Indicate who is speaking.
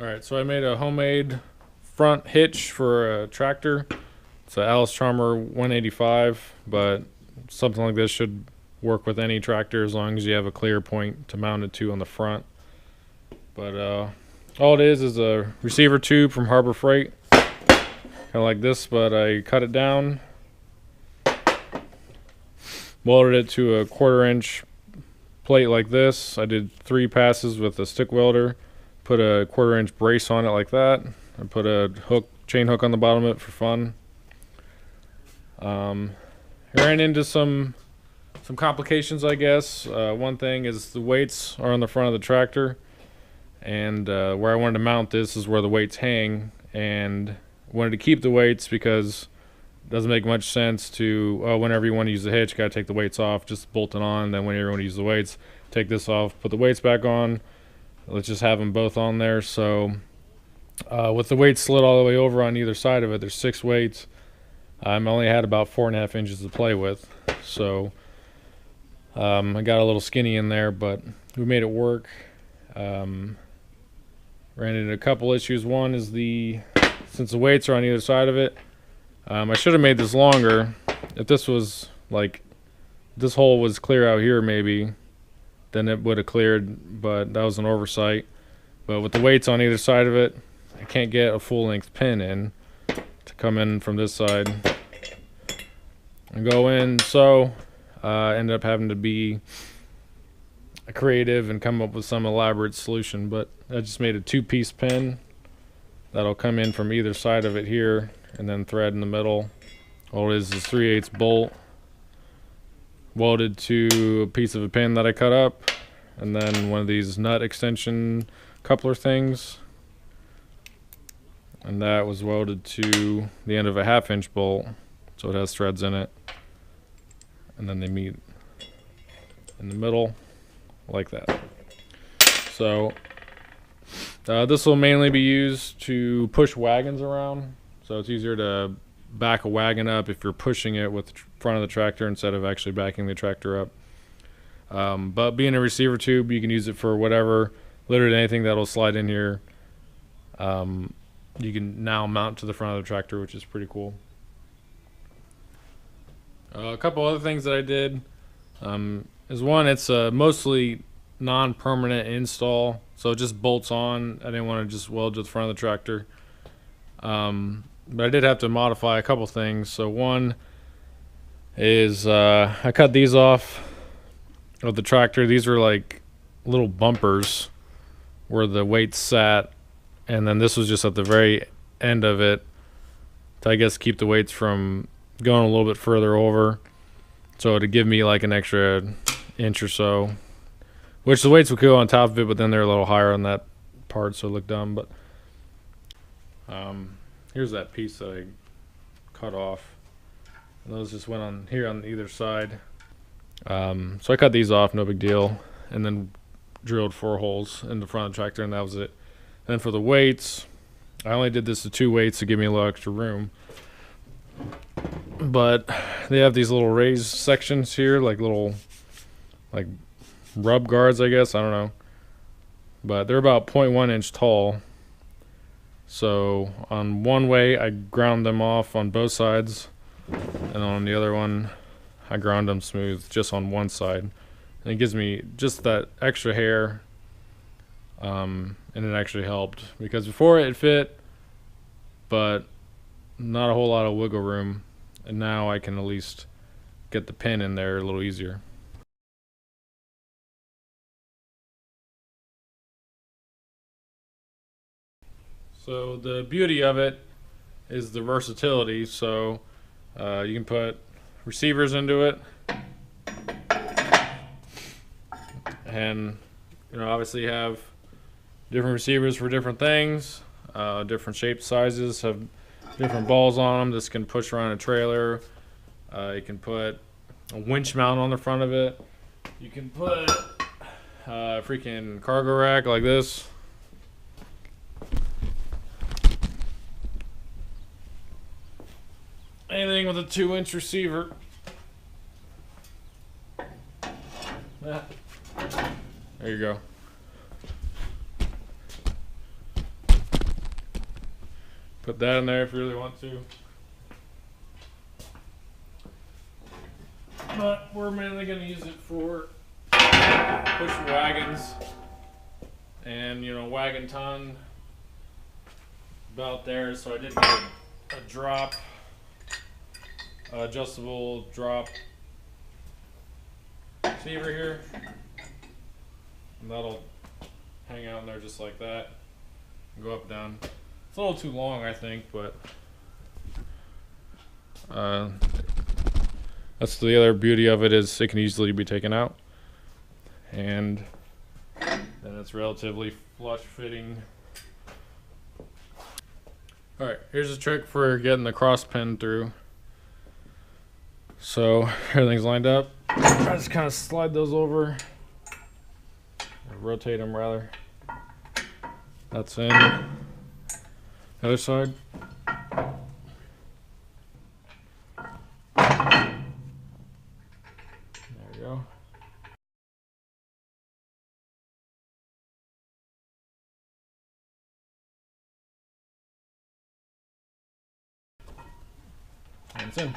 Speaker 1: Alright, so I made a homemade front hitch for a tractor. It's an Allis Chalmers 185, but something like this should work with any tractor as long as you have a clear point to mount it to on the front. But all it is a receiver tube from Harbor Freight, kind of like this, but I cut it down, welded it to a 1/4-inch plate like this. I did 3 passes with a stick welder, put a 1/4-inch brace on it like that. I put a chain hook on the bottom of it for fun. I ran into some complications, I guess. One thing is the weights are on the front of the tractor, and where I wanted to mount this is where the weights hang, and wanted to keep the weights because it doesn't make much sense to whenever you want to use the hitch, gotta take the weights off, just bolt it on. Then whenever you want to use the weights, take this off, put the weights back on. Let's just have them both on there. So with the weights slid all the way over on either side of it, there's 6 weights. I only had about 4.5 inches to play with, so I got a little skinny in there, but we made it work. Ran into a couple issues. One is since the weights are on either side of it, I should have made this longer. If this was like, this hole was clear out here maybe, then it would have cleared, but that was an oversight. But with the weights on either side of it, I can't get a full length pin in to come in from this side and go in, so ended up having to be creative and come up with some elaborate solution. But I just made a 2-piece pin that'll come in from either side of it here, and then thread in the middle. All it is 3/8 bolt welded to a piece of a pin that I cut up, and then one of these nut extension coupler things, and that was welded to the end of a 1/2-inch bolt, so it has threads in it, and then they meet in the middle like that. So this will mainly be used to push wagons around, so it's easier to back a wagon up if you're pushing it with the front of the tractor instead of actually backing the tractor up. But being a receiver tube, you can use it for whatever, literally anything that'll slide in here. You can now mount to the front of the tractor, which is pretty cool. A couple other things that I did is one, it's a mostly non-permanent install, so it just bolts on. I didn't want to just weld to the front of the tractor, but I did have to modify a couple things. So one is I cut these off of the tractor. These were like little bumpers where the weights sat, and then this was just at the very end of it to, I guess, keep the weights from going a little bit further over, so to give me like an extra inch or so, which the weights would go on top of it, but then they're a little higher on that part, so it looked dumb. But here's that piece that I cut off, and those just went on here on either side. So I cut these off, no big deal, and then drilled 4 holes in the front of the tractor, and that was it. And then for the weights, I only did this to 2 weights to give me a little extra room, but they have these little raised sections here, like little like rub guards, I guess, I don't know, but they're about 0.1 inch tall. So on one way I ground them off on both sides, and on the other one I ground them smooth just on one side, and it gives me just that extra hair, and it actually helped because before it fit but not a whole lot of wiggle room, and now I can at least get the pin in there a little easier. So the beauty of it is the versatility. So you can put receivers into it, and obviously have different receivers for different things, different shapes, sizes, have different balls on them. This can push around a trailer. You can put a winch mount on the front of it. You can put a freaking cargo rack like this. Anything with a 2-inch receiver. There you go. Put that in there if you really want to. But we're mainly going to use it for pushing wagons. And, you know, wagon ton about there. So I did get a drop, adjustable drop receiver here. And that'll hang out in there just like that. Go up, down. It's a little too long, I think, but that's the other beauty of it, is it can easily be taken out. And then it's relatively flush fitting. Alright, here's a trick for getting the cross pin through. So everything's lined up. I just kind of slide those over, or rotate them rather. That's in. The other side. There we go. And it's in.